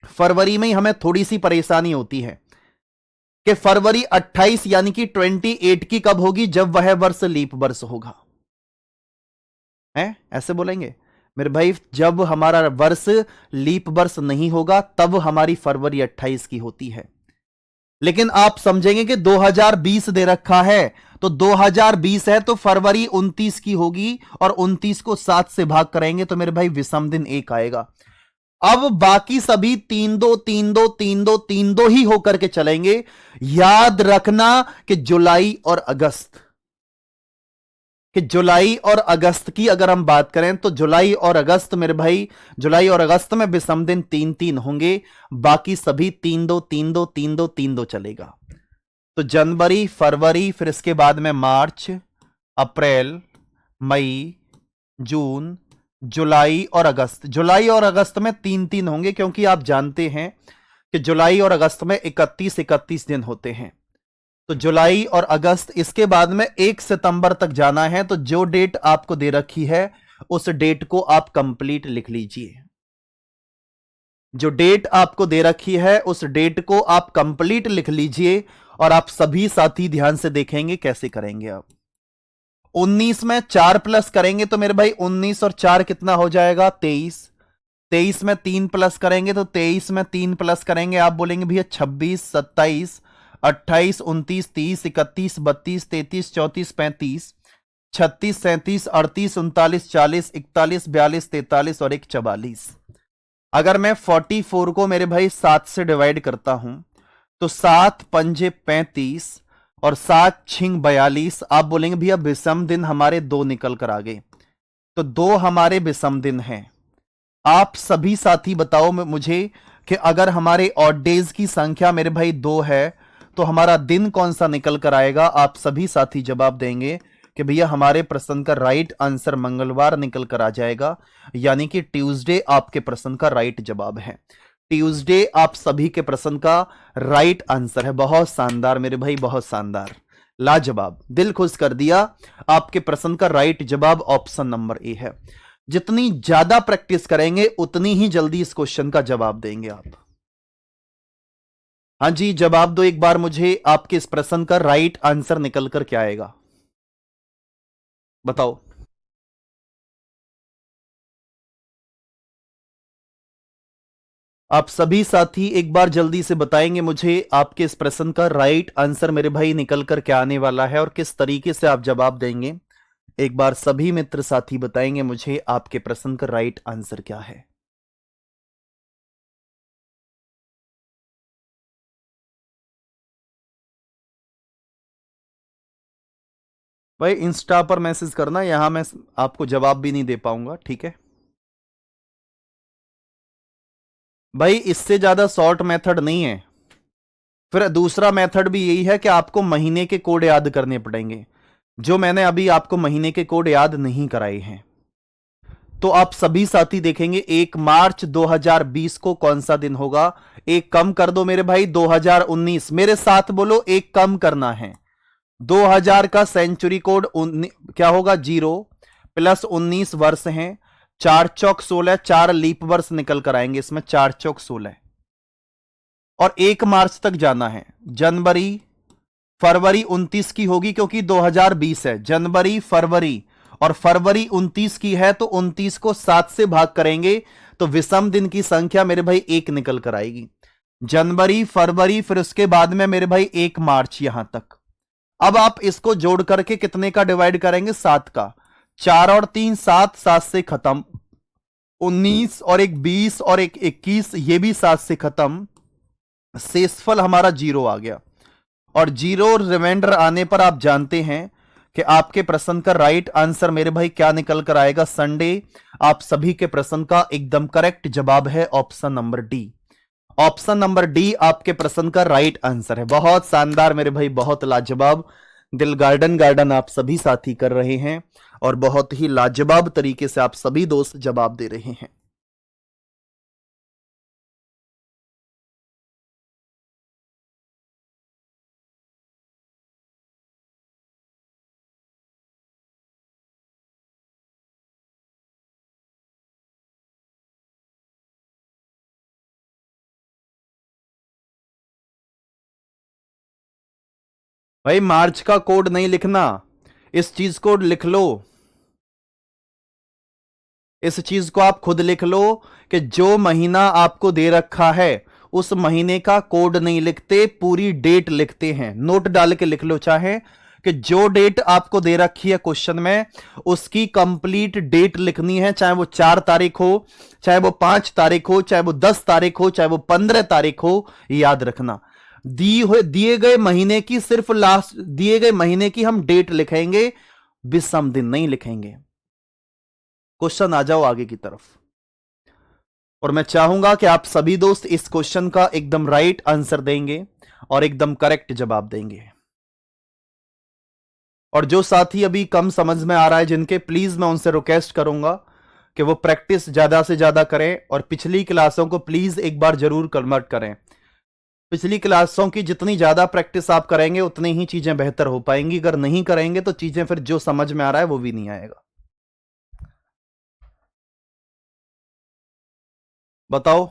फरवरी में ही हमें थोड़ी सी परेशानी होती है कि फरवरी 28 यानी कि 28 की कब होगी? जब वह वर्ष लीप वर्ष होगा। है ऐसे बोलेंगे मेरे भाई, जब हमारा वर्ष लीप वर्ष नहीं होगा तब हमारी फरवरी 28 की होती है। लेकिन आप समझेंगे कि 2020 दे रखा है, तो 2020 है तो फरवरी 29 की होगी, और 29 को 7 से भाग करेंगे तो मेरे भाई विषम दिन 1 आएगा। अब बाकी सभी 3 2 3 2 3 2 3 2 ही होकर के चलेंगे। याद रखना कि जुलाई और अगस्त, कि जुलाई और अगस्त की अगर हम बात करें तो जुलाई और अगस्त मेरे भाई, जुलाई और अगस्त में विषम दिन 3 3 होंगे, बाकी सभी 3 2 3 2 3 2 3 2 चलेगा। तो जनवरी, फरवरी, फिर इसके बाद में मार्च, अप्रैल, मई, जून, जुलाई और अगस्त। जुलाई और अगस्त में 3 3 होंगे, क्योंकि आप जानते हैं कि जुलाई और अगस्त में 31 दिन होते हैं। तो जुलाई और अगस्त, इसके बाद में 1 सितंबर तक जाना है, तो जो डेट आपको दे रखी है उस डेट को आप कंप्लीट लिख लीजिए। जो डेट आपको दे रखी है उस डेट को आप कंप्लीट लिख लीजिए, और आप सभी साथी ध्यान से देखेंगे कैसे करेंगे। आप 19 में 4 प्लस करेंगे तो मेरे भाई 19 और 4 कितना हो जाएगा? 23। 23 में 3 प्लस करेंगे तो 23 में 3 प्लस करेंगे, आप बोलेंगे भैया 26, 27, 28, 29, 30, 31, 32, 33, 34, 35, 36, 37, 38, 39, 40, 41, 42, 43 और 44। अगर मैं 44 को मेरे भाई 7 से डिवाइड करता हूं तो 7 पंजे 35 और 7 छिंग 42। आप बोलेंगे भैया विषम दिन हमारे 2 निकल कर आ गए, तो 2 हमारे विषम दिन हैं। आप सभी साथी बताओ मुझे कि अगर हमारे ऑड डेज की संख्या मेरे भाई 2 है तो हमारा दिन कौन सा निकल कर आएगा? आप सभी साथी जवाब देंगे कि भैया हमारे प्रश्न का राइट आंसर मंगलवार निकल कर आ जाएगा, यानी कि ट्यूसडे आपके प्रश्न का राइट जवाब है। ट्यूसडे आप सभी के प्रश्न का राइट आंसर है। बहुत शानदार मेरे भाई, बहुत शानदार, लाजवाब, दिल खुश कर दिया। आपके प्रश्न का राइट जवाब ऑप्शन नंबर ए है। जितनी ज्यादा प्रैक्टिस करेंगे उतनी ही जल्दी इस क्वेश्चन का जवाब देंगे आप। हां जी, जवाब दो एक बार मुझे, आपके इस प्रश्न का राइट आंसर निकल कर क्या आएगा? बताओ। आप सभी साथी एक बार जल्दी से बताएंगे मुझे आपके इस प्रश्न का राइट आंसर मेरे भाई निकल कर क्या आने वाला है और किस तरीके से आप जवाब देंगे। एक बार सभी मित्र साथी बताएंगे मुझे आपके प्रश्न का राइट आंसर क्या है। भाई इंस्टा पर मैसेज करना, यहां मैं आपको जवाब भी नहीं दे पाऊंगा, ठीक है भाई? इससे ज्यादा शॉर्ट मेथड नहीं है। फिर दूसरा मेथड भी यही है कि आपको महीने के कोड याद करने पड़ेंगे, जो मैंने अभी आपको महीने के कोड याद नहीं कराए हैं। तो आप सभी साथी देखेंगे 1 मार्च 2020 को कौन सा दिन होगा? एक कम कर दो मेरे भाई, 2019। मेरे साथ बोलो, एक कम करना है। 2000 का सेंचुरी कोड क्या होगा? 0 प्लस 19 वर्ष हैं, 4 चौक 16, 4 लीप वर्ष निकल कर आएंगे इसमें, 4 चौक 16, और 1 मार्च तक जाना है। जनवरी, फरवरी 29 की होगी क्योंकि 2020 है। जनवरी, फरवरी, और फरवरी 29 की है तो 29 को 7 से भाग करेंगे तो विषम दिन की संख्या मेरे भाई 1 निकल कर आएगी। जनवरी, फरवरी, फिर उसके बाद में मेरे भाई 1 मार्च यहां तक। अब आप इसको जोड़ करके कितने का डिवाइड करेंगे? 7 का। 4 और 3 7, 7 से खत्म। 19 और एक 20 और एक 21, ये भी 7 से खत्म। शेषफल हमारा 0 आ गया, और 0 रिमाइंडर आने पर आप जानते हैं कि आपके प्रश्न का राइट आंसर मेरे भाई क्या निकल कर आएगा? संडे। आप सभी के प्रश्न का एकदम करेक्ट जवाब है option number D. Option number D आपके प्रश्न का राइट आंसर है। बहुत शानदार मेरे भाई, बहुत लाजवाब। दिल गार्डन गार्डन आप सभी साथी कर रहे हैं, और बहुत ही लाजवाब तरीके से आप सभी दोस्त जवाब दे रहे हैं। भाई मार्च का कोड नहीं लिखना, इस चीज को लिख लो, इस चीज को आप खुद लिख लो कि जो महीना आपको दे रखा है उस महीने का कोड नहीं लिखते, पूरी डेट लिखते हैं। नोट डाल के लिख लो चाहे, कि जो डेट आपको दे रखी है क्वेश्चन में उसकी कंप्लीट डेट लिखनी है, चाहे वो 4 तारीख हो, चाहे वो 5 तारीख हो, चाहे वो 10 तारीख हो, चाहे वो 15 तारीख हो। याद रखना, दिए गए महीने की सिर्फ लास्ट दिए गए महीने की हम डेट लिखेंगे, विषम दिन नहीं लिखेंगे। क्वेश्चन आ जाओ आगे की तरफ। और मैं चाहूंगा कि आप सभी दोस्त इस क्वेश्चन का एकदम राइट आंसर देंगे और एकदम करेक्ट जवाब देंगे। और जो साथी अभी कम समझ में आ रहा है जिनके, प्लीज मैं उनसे रिक्वेस्ट करूंगा कि वो प्रैक्टिस ज्यादा से ज्यादा करें और पिछली क्लासों को प्लीज एक बार जरूर कन्वर्ट करें। पिछली क्लासों की जितनी ज्यादा प्रैक्टिस आप करेंगे उतनी ही चीजें बेहतर हो पाएंगी, अगर नहीं करेंगे तो चीजें फिर जो समझ में आ रहा है वो भी नहीं आएगा। बताओ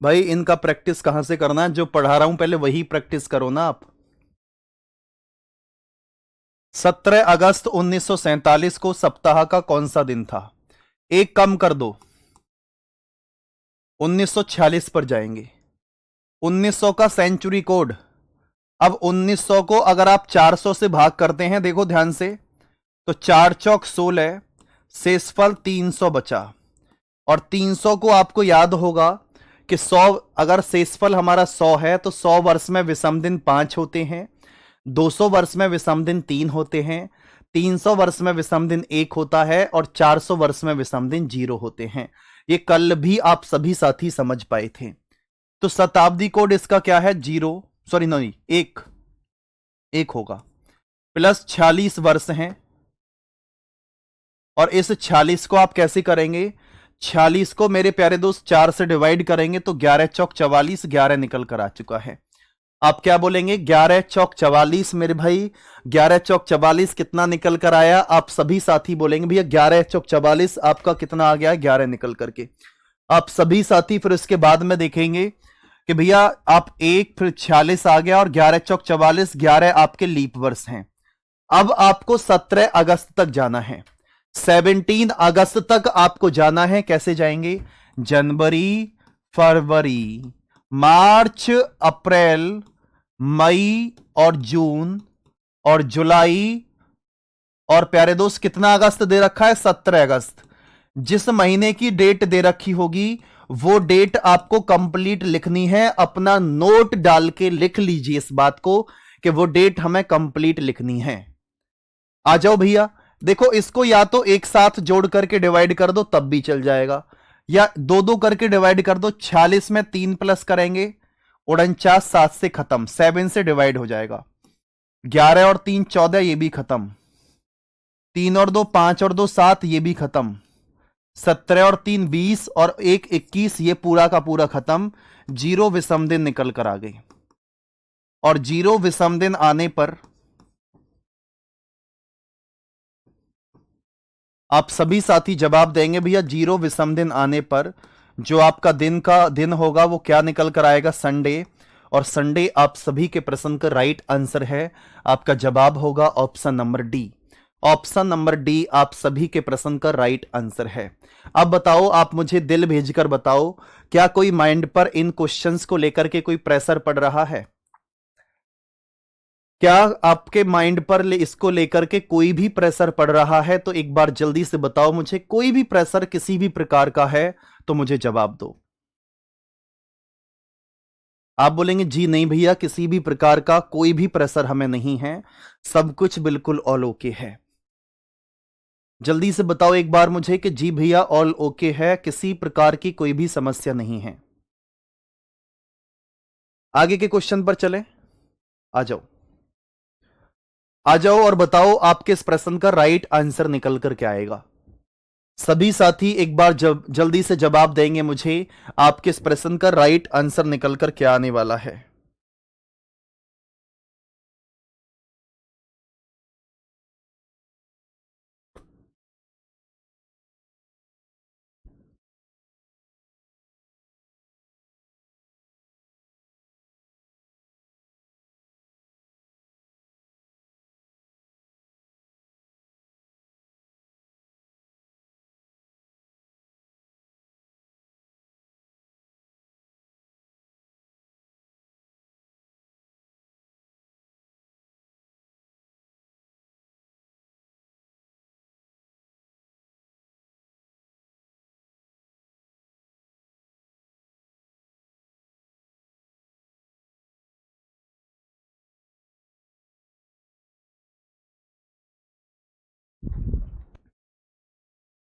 भाई, इनका प्रैक्टिस कहां से करना है? जो पढ़ा रहा हूं पहले वही प्रैक्टिस करो ना आप। 17 अगस्त 1947 को सप्ताह का कौन सा दिन था? एक कम कर दो, 1946 पर जाएंगे। 1900 का सेंचुरी कोड। अब 1900 को अगर आप 400 से भाग करते हैं, देखो ध्यान से, तो 4 चौक 16, शेषफल 300 बचा। और 300 को आपको याद होगा कि 100, अगर शेषफल हमारा 100 है तो 100 वर्ष में विषम दिन 5 होते हैं, 200 वर्ष में विषम दिन 3 होते हैं, 300 वर्ष में विषम दिन 1 होता है और 400 वर्ष में विषम दिन 0 होते हैं। ये कल भी आप सभी साथी समझ पाए थे। तो शताब्दी कोड इसका क्या है? 0, सॉरी नहीं, 1, 1 होगा। प्लस 46 वर्ष हैं, और इस 46 को आप कैसे करेंगे? 46 को मेरे प्यारे दोस्त 4 से डिवाइड करेंगे तो 11 चौक 44, 11 निकल कर आ चुका है। आप क्या बोलेंगे? 11 चौक 44 मेरे भाई, 11 चौक 44 कितना निकल कर आया? आप सभी साथी बोलेंगे भैया 11 चौक 44 आपका कितना आ गया? 11 निकल करके। आप सभी साथी फिर उसके बाद में देखेंगे कि भैया आप 1, फिर 46 आ गया, और 11 चौक 44, 11 आपके लीप वर्ष हैं। अब आपको 17 अगस्त तक जाना है, 17 अगस्त तक आपको जाना है। कैसे जाएंगे? जनवरी, फरवरी, मार्च, अप्रैल, मई और जून और जुलाई, और प्यारे दोस्त कितना अगस्त दे रखा है? 17 अगस्त। जिस महीने की डेट दे रखी होगी वो डेट आपको कंप्लीट लिखनी है। अपना नोट डाल के लिख लीजिए इस बात को कि वो डेट हमें कंप्लीट लिखनी है। आ जाओ भैया, देखो इसको या तो एक साथ जोड़ करके डिवाइड कर दो तब भी चल जाएगा, या दो दो करके डिवाइड कर दो। 46 में 3 प्लस करेंगे, 49, 7 से खत्म, 7 से डिवाइड हो जाएगा। 11 और 3 14, ये भी खत्म। 3 और 2 5 और 2 7, ये भी खत्म। 17 और 3 20 और 1 21, ये पूरा का पूरा खत्म। 0 विषम दिन निकल कर आ गई, और 0 विषम दिन आने पर आप सभी साथी जवाब देंगे भैया 0 विषम दिन आने पर जो आपका दिन का दिन होगा वो क्या निकल कर आएगा? संडे। और संडे आप सभी के प्रश्न का राइट आंसर है। आपका जवाब होगा option number D. Option number D आप सभी के प्रश्न का राइट आंसर है। अब बताओ, आप मुझे दिल भेजकर बताओ, क्या कोई माइंड पर इन क्वेश्चंस को लेकर के कोई प्रेशर पड़ रहा है? क्या आपके माइंड पर इसको लेकर के कोई भी प्रेशर पड़ रहा है? तो एक बार जल्दी से बताओ मुझे, कोई भी प्रेशर किसी भी प्रकार का है तो मुझे जवाब दो। आप बोलेंगे जी नहीं भैया, किसी भी प्रकार का कोई भी प्रेशर हमें नहीं है, सब कुछ बिल्कुल ऑल ओके है। जल्दी से बताओ एक बार मुझे कि जी भैया ऑल ओके है, किसी प्रकार की कोई भी समस्या नहीं है। आगे के क्वेश्चन पर चलें। आ जाओ, आ जाओ और बताओ आपके इस प्रश्न का राइट आंसर निकल कर क्या आएगा। सभी साथी एक बार जल्दी से जवाब देंगे मुझे, आपके इस प्रश्न का राइट आंसर निकल कर क्या आने वाला है।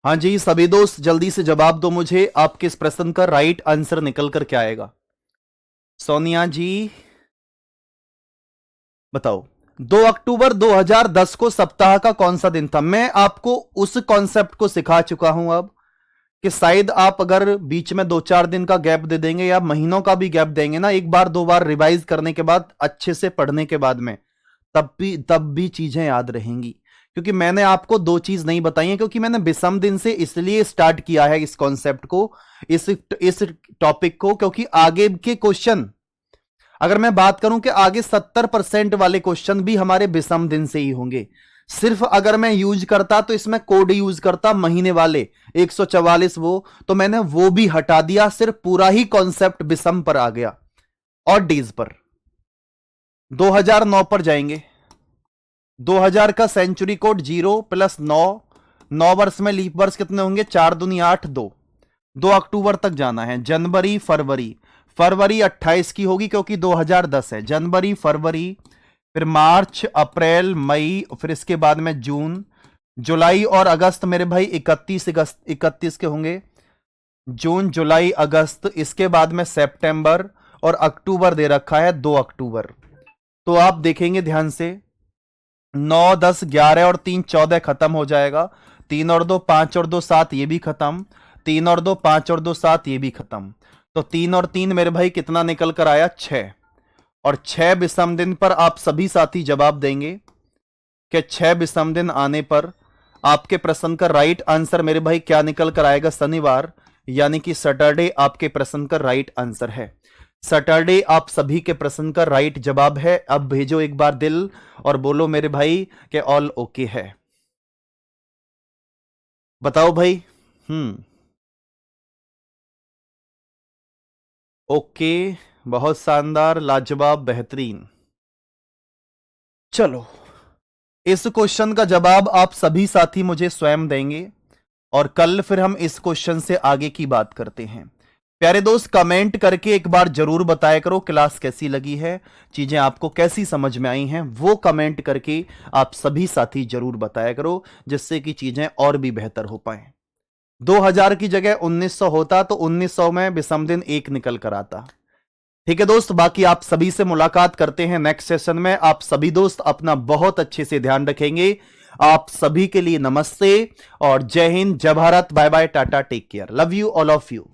हाँ जी, सभी दोस्त जल्दी से जवाब दो मुझे, आपके इस प्रश्न का राइट आंसर निकल कर क्या आएगा। सोनिया जी बताओ। 2 अक्टूबर 2010 को सप्ताह का कौन सा दिन था? मैं आपको उस कॉन्सेप्ट को सिखा चुका हूं अब, कि शायद आप अगर बीच में 2-4 दिन का गैप दे देंगे या महीनों का भी गैप देंगे ना, एक बार 2 बार रिवाइज करने के बाद, अच्छे से पढ़ने के बाद में, तब भी चीजें याद रहेंगी। क्योंकि मैंने आपको 2 चीज नहीं बताई है, क्योंकि मैंने विषम दिन से इसलिए स्टार्ट किया है इस कॉन्सेप्ट को, इस टॉपिक को, क्योंकि आगे के क्वेश्चन, अगर मैं बात करूं कि आगे 70% वाले क्वेश्चन भी हमारे विषम दिन से ही होंगे। सिर्फ अगर मैं यूज करता तो इसमें कोड यूज करता महीने वाले 144, वो तो मैंने वो भी हटा दिया, सिर्फ पूरा ही कॉन्सेप्ट विषम पर आ गया और डेज पर। 2009 पर जाएंगे। 2000 का सेंचुरी कोड 0 + 9, 9 वर्ष में लीप वर्ष कितने होंगे? 4 दूनी 8, 2 अक्टूबर तक जाना है। जनवरी फरवरी, फरवरी 28 की होगी क्योंकि 2010 है। जनवरी फरवरी, फिर मार्च अप्रैल मई, फिर इसके बाद में जून, जुलाई और अगस्त मेरे भाई 31 के होंगे। जून जुलाई अगस्त, इसके बाद में सितंबर, और अक्टूबर दे रखा है 2 अक्टूबर। तो आप देखेंगे ध्यान से, 9 10 11 और 3 14 खत्म हो जाएगा। 3 और 2 5 और 2 7, ये भी खत्म। 3 और 2 5 और 2 7, ये भी खत्म। तो 3 और 3 मेरे भाई कितना निकल कर आया? 6। और 6 विषम दिन पर आप सभी साथी जवाब देंगे कि 6 विषम दिन आने पर आपके प्रश्न का राइट आंसर मेरे भाई क्या निकल कर आएगा? शनिवार, यानी कि सैटरडे आपके प्रश्न का राइट आंसर है। सैटरडे आप सभी के प्रश्न का राइट जवाब है। अब भेजो एक बार दिल और बोलो मेरे भाई कि ऑल ओके है। बताओ भाई। ओके, बहुत शानदार, लाजवाब, बेहतरीन। चलो, इस क्वेश्चन का जवाब आप सभी साथी मुझे स्वयं देंगे और कल फिर हम इस क्वेश्चन से आगे की बात करते हैं। प्यारे दोस्त, कमेंट करके एक बार जरूर बताया करो क्लास कैसी लगी है, चीजें आपको कैसी समझ में आई हैं, वो कमेंट करके आप सभी साथी जरूर बताया करो, जिससे कि चीजें और भी बेहतर हो पाए। 2000 की जगह 1900 होता तो 1900 में विषम दिन 1 निकल कर आता। ठीक है दोस्त, बाकी आप सभी से मुलाकात करते हैं नेक्स्ट सेशन में। आप सभी दोस्त अपना बहुत अच्छे से ध्यान रखेंगे। आप सभी के लिए नमस्ते और जय हिंद, जय Bharat, bye bye, tata, take care, love you all of you.